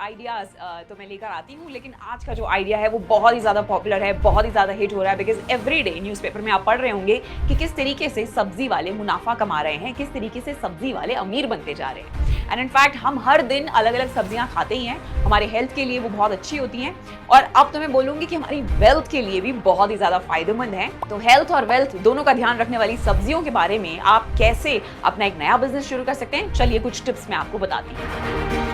Ideas तो मैं लेकर आती हूँ, लेकिन आज का जो आइडिया है वो बहुत ही ज़्यादा पॉपुलर है, बहुत ही ज़्यादा हिट हो रहा है। बिकॉज एवरीडे न्यूज़पेपर में आप पढ़ रहे होंगे कि किस तरीके से सब्जी वाले मुनाफा कमा रहे हैं, किस तरीके से सब्जी वाले अमीर बनते जा रहे हैं। एंड इनफैक्ट हम हर दिन अलग अलग सब्जियां खाते ही हैं, हमारे हेल्थ के लिए वो बहुत अच्छी होती हैं, और अब तो मैं बोलूँगी कि हमारी वेल्थ के लिए भी बहुत ही ज़्यादा फायदेमंद है। तो हेल्थ और वेल्थ दोनों का ध्यान रखने वाली सब्जियों के बारे में आप कैसे अपना एक नया बिजनेस शुरू कर सकते हैं, चलिए कुछ टिप्स मैं आपको बताती हूँ।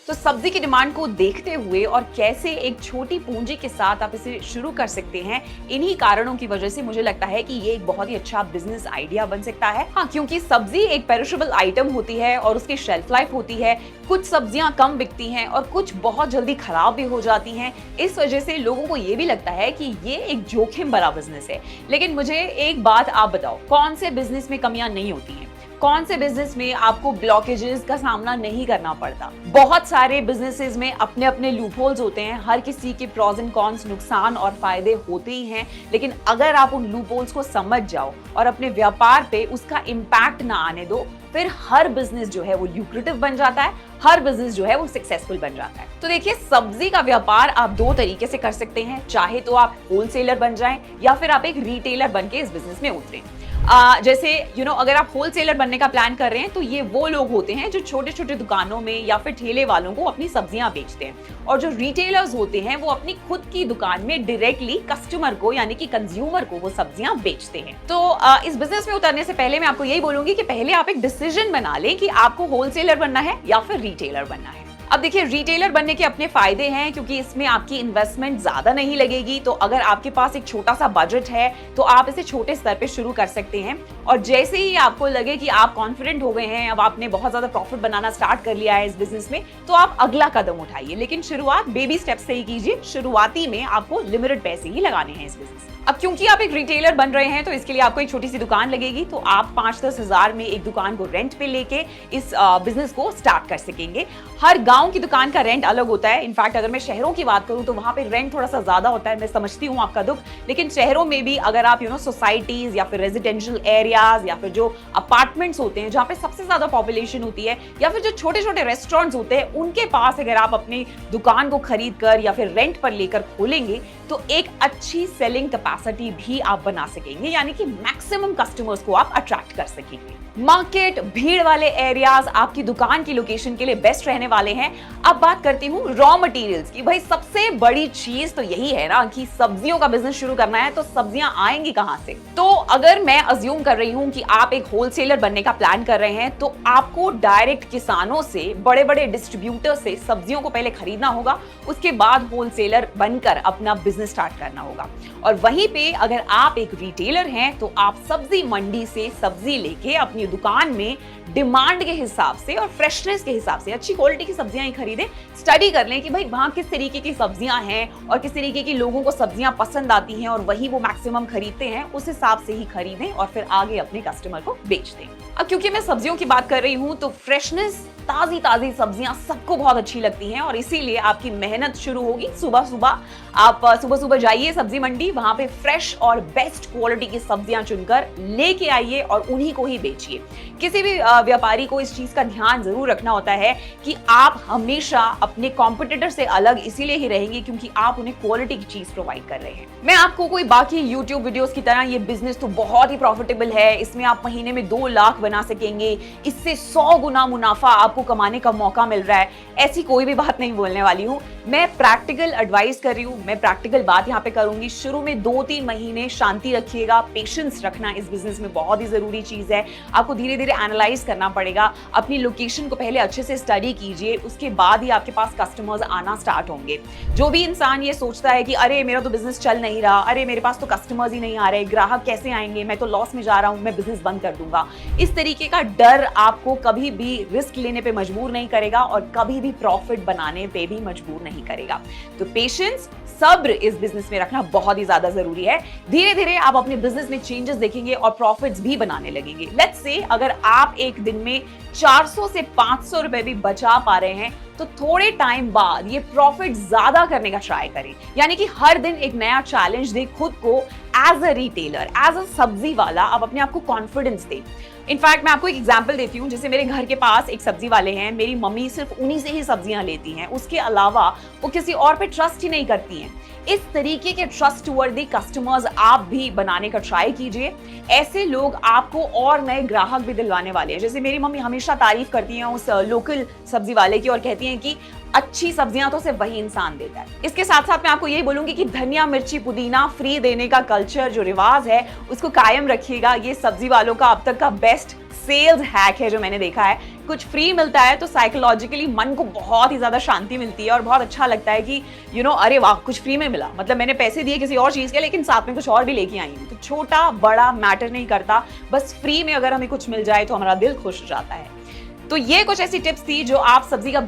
तो सब्जी की डिमांड को देखते हुए और कैसे एक छोटी पूंजी के साथ आप इसे शुरू कर सकते हैं, इन्हीं कारणों की वजह से मुझे लगता है कि ये एक बहुत ही अच्छा बिजनेस आइडिया बन सकता है। हाँ, क्योंकि सब्जी एक पेरिशेबल आइटम होती है और उसकी शेल्फ लाइफ होती है। कुछ सब्जियां कम बिकती हैं और कुछ बहुत जल्दी खराब भी हो जाती हैं। इस वजह से लोगों को ये भी लगता है कि ये एक जोखिम भरा बिजनेस है। लेकिन मुझे एक बात आप बताओ, कौन से बिजनेस में कमियां नहीं होती हैं? कौन से बिजनेस में आपको ब्लॉकेजेस का सामना नहीं करना पड़ता? बहुत सारे बिजनेसेस में अपने अपने लूपहोल्स होते हैं, हर किसी के प्रॉस एंड कॉन्स, नुकसान और फायदे होते ही हैं। लेकिन अगर आप उन लूपहोल्स को समझ जाओ और अपने व्यापार पे उसका इम्पैक्ट ना आने दो, फिर हर बिजनेस जो है वो ल्यूक्रेटिव बन जाता है, हर बिजनेस जो है वो सक्सेसफुल बन जाता है। तो देखिए, सब्जी का व्यापार आप दो तरीके से कर सकते हैं। चाहे तो आप होलसेलर बन जाएं या फिर आप एक रिटेलर बन के इस बिजनेस में उतरें। जैसे अगर आप होलसेलर बनने का प्लान कर रहे हैं तो ये वो लोग होते हैं जो छोटे छोटे दुकानों में या फिर ठेले वालों को अपनी सब्जियां बेचते हैं, और जो रिटेलर्स होते हैं वो अपनी खुद की दुकान में डायरेक्टली कस्टमर को यानी कि कंज्यूमर को वो सब्जियां बेचते हैं। तो इस बिजनेस में उतरने से पहले मैं आपको यही बोलूंगी कि पहले आप एक डिसीजन बना लें कि आपको होलसेलर बनना है या फिर रिटेलर बनना है। अब देखिए, रिटेलर बनने के अपने फायदे हैं क्योंकि इसमें आपकी इन्वेस्टमेंट ज्यादा नहीं लगेगी। तो अगर आपके पास एक छोटा सा बजट है तो आप इसे छोटे स्तर पे शुरू कर सकते हैं, और जैसे ही आपको लगे कि आप कॉन्फिडेंट हो गए हैं, अब आपने बहुत ज्यादा प्रॉफिट बनाना स्टार्ट कर लिया है इस बिजनेस में, तो आप अगला कदम उठाइए। लेकिन शुरुआत बेबी स्टेप्स से ही कीजिए। शुरुआती में आपको लिमिटेड पैसे ही लगाने हैं इस बिजनेस में। अब क्योंकि आप एक रिटेलर बन रहे हैं तो इसके लिए आपको एक छोटी सी दुकान लगेगी, तो आप 5-10 हजार में एक दुकान को रेंट पे लेके इस बिजनेस को स्टार्ट कर सकेंगे। हर गांव की दुकान का रेंट अलग होता है। इनफैक्ट अगर मैं शहरों की बात करूं तो वहां पे रेंट थोड़ा सा ज्यादा होता है। मैं समझती हूं आपका दुख, लेकिन शहरों में भी अगर आप सोसाइटीज या फिर रेजिडेंशियल एरियाज या फिर जो अपार्टमेंट्स होते हैं जहां पे सबसे ज्यादा पॉपुलेशन होती है, या फिर जो छोटे छोटे रेस्टोरेंट्स होते हैं, उनके पास अगर आप अपनी दुकान को खरीद कर या फिर रेंट पर लेकर खोलेंगे तो एक अच्छी सेलिंग कैपेसिटी भी आप बना सकेंगे, यानी कि मैक्सिमम कस्टमर्स को आप अट्रैक्ट कर सकेंगे। मार्केट, भीड़ वाले एरियाज आपकी दुकान की लोकेशन के लिए बेस्ट रहने वाले हैं। अब बात करती हूँ रॉ मटेरियल्स की। भाई, सबसे बड़ी चीज तो यही है ना कि सब्जियों का बिजनेस शुरू करना है तो सब्जियां आएंगी कहां से? तो अगर मैं अज्यूम कर रही हूं कि आप एक होलसेलर बनने का प्लान कर रहे हैं तो आपको डायरेक्ट किसानों से, बड़े बड़े डिस्ट्रीब्यूटर से सब्जियों को पहले खरीदना होगा, उसके बाद होलसेलर बनकर अपना बिजनेस स्टार्ट करना होगा। और वहीं पे अगर आप एक रिटेलर हैं तो आप सब्जी मंडी से सब्जी लेके अपनी दुकान में डिमांड के हिसाब से और फ्रेशनेस के हिसाब से अच्छी क्वालिटी की सब्जियां ही खरीदें। स्टडी कर लें कि भाई वहां किस तरीके की सब्जियां हैं और किस तरीके की लोगों को सब्जियां पसंद आती हैं और वही वो मैक्सिमम खरीदते हैं, उस हिसाब से ही खरीदें और फिर आगे अपने कस्टमर को बेच दें। अब क्योंकि मैं सब्जियों की बात कर रही हूं तो फ्रेशनेस, ताजी ताजी सब्जियां सबको बहुत अच्छी लगती हैं, और इसीलिए आपकी मेहनत शुरू होगी सुबह सुबह। आप सुबह सुबह जाइए सब्जी मंडी, वहां पे फ्रेश और बेस्ट क्वालिटी की सब्जियां चुनकर लेके आइए और उन्हीं को ही बेचिए। किसी भी व्यापारी को इस चीज का ध्यान जरूर रखना होता है कि आप हमेशा अपने कॉम्पिटिटर से अलग इसीलिए ही रहेंगे क्योंकि आप उन्हें क्वालिटी की चीज प्रोवाइड कर रहे हैं। मैं आपको कोई बाकी यूट्यूब वीडियोस की तरह ये बिजनेस तो बहुत ही प्रॉफिटेबल है, इसमें आप महीने में 2 लाख बना सकेंगे, इससे 100 गुना मुनाफा आपको कमाने का मौका मिल रहा है, ऐसी कोई भी बात नहीं बोलने वाली हूं। मैं प्रैक्टिकल एडवाइस कर रही हूं, मैं प्रैक्टिकल बात यहां पे करूंगी। शुरू में 2-3 महीने शांति रखिएगा, पेशेंस रखना इस बिजनेस में बहुत ही जरूरी चीज है। आपको धीरे धीरे एनालाइज करना पड़ेगा, अपनी लोकेशन को पहले अच्छे से स्टडी कीजिए, उसके बाद ही आपके पास कस्टमर्स आना स्टार्ट होंगे। जो भी इंसान ये सोचता है कि अरे मेरा तो बिजनेस चल नहीं रहा, अरे मेरे पास तो कस्टमर्स ही नहीं आ रहे, ग्राहक कैसे आएंगे, मैं तो लॉस में जा रहा हूं, मैं बिजनेस बंद कर दूंगा, इस तरीके का डर आपको कभी भी रिस्क लेने पे मजबूर नहीं करेगा और कभी भी प्रॉफिट बनाने पे भी मजबूर नहीं करेगा। तो पेशेंस, सब्र इस बिजनेस में रखना बहुत ही ज्यादा जरूरी है। धीरे धीरे आप अपने बिजनेस में चेंजेस देखेंगे और प्रॉफिट्स भी बनाने लगेंगे। लेट्स से अगर आप एक दिन में 400 से 500 रुपए भी बचा पा रहे हैं तो थोड़े टाइम बाद ये प्रॉफिट ज्यादा करने का ट्राई करें, यानी कि हर दिन एक नया चैलेंज दे खुद को। As a retailer, as a सब्जी वाला आप अपने आप को कॉन्फिडेंस दें। इनफैक्ट मैं आपको एक एग्जांपल देती हूँ। जैसे मेरे घर के पास एक सब्जी वाले हैं, मेरी मम्मी सिर्फ उन्हीं से ही सब्जियां लेती हैं, उसके अलावा वो किसी और पे ट्रस्ट ही नहीं करती हैं। इस तरीके के ट्रस्टवर्दी कस्टमर्स आप भी बनाने का ट्राई कीजिए। ऐसे लोग आपको और नए ग्राहक भी दिलवाने वाले हैं। जैसे मेरी मम्मी हमेशा तारीफ करती हैं उस लोकल सब्जी वाले की और कहती हैं कि अच्छी सब्जियां तो सिर्फ वही इंसान देता है। इसके साथ साथ मैं आपको यही बोलूंगी कि धनिया, मिर्ची, पुदीना फ्री देने का कल्चर, जो रिवाज है, उसको कायम रखिएगा। ये सब्जी वालों का अब तक का बेस्ट सेल्स हैक है जो मैंने देखा है। कुछ फ्री मिलता है तो साइकोलॉजिकली मन को बहुत ही ज्यादा शांति मिलती है और बहुत अच्छा लगता है कि अरे वाह, कुछ फ्री में मिला, मतलब मैंने पैसे दिए किसी और चीज के, लेकिन साथ में कुछ और भी लेके आई हूं। तो छोटा बड़ा मैटर नहीं करता, बस फ्री में अगर हमें कुछ मिल जाए तो हमारा दिल खुश हो जाता है। तो ये कुछ ऐसी टिप्स थी जो आप सब्जी का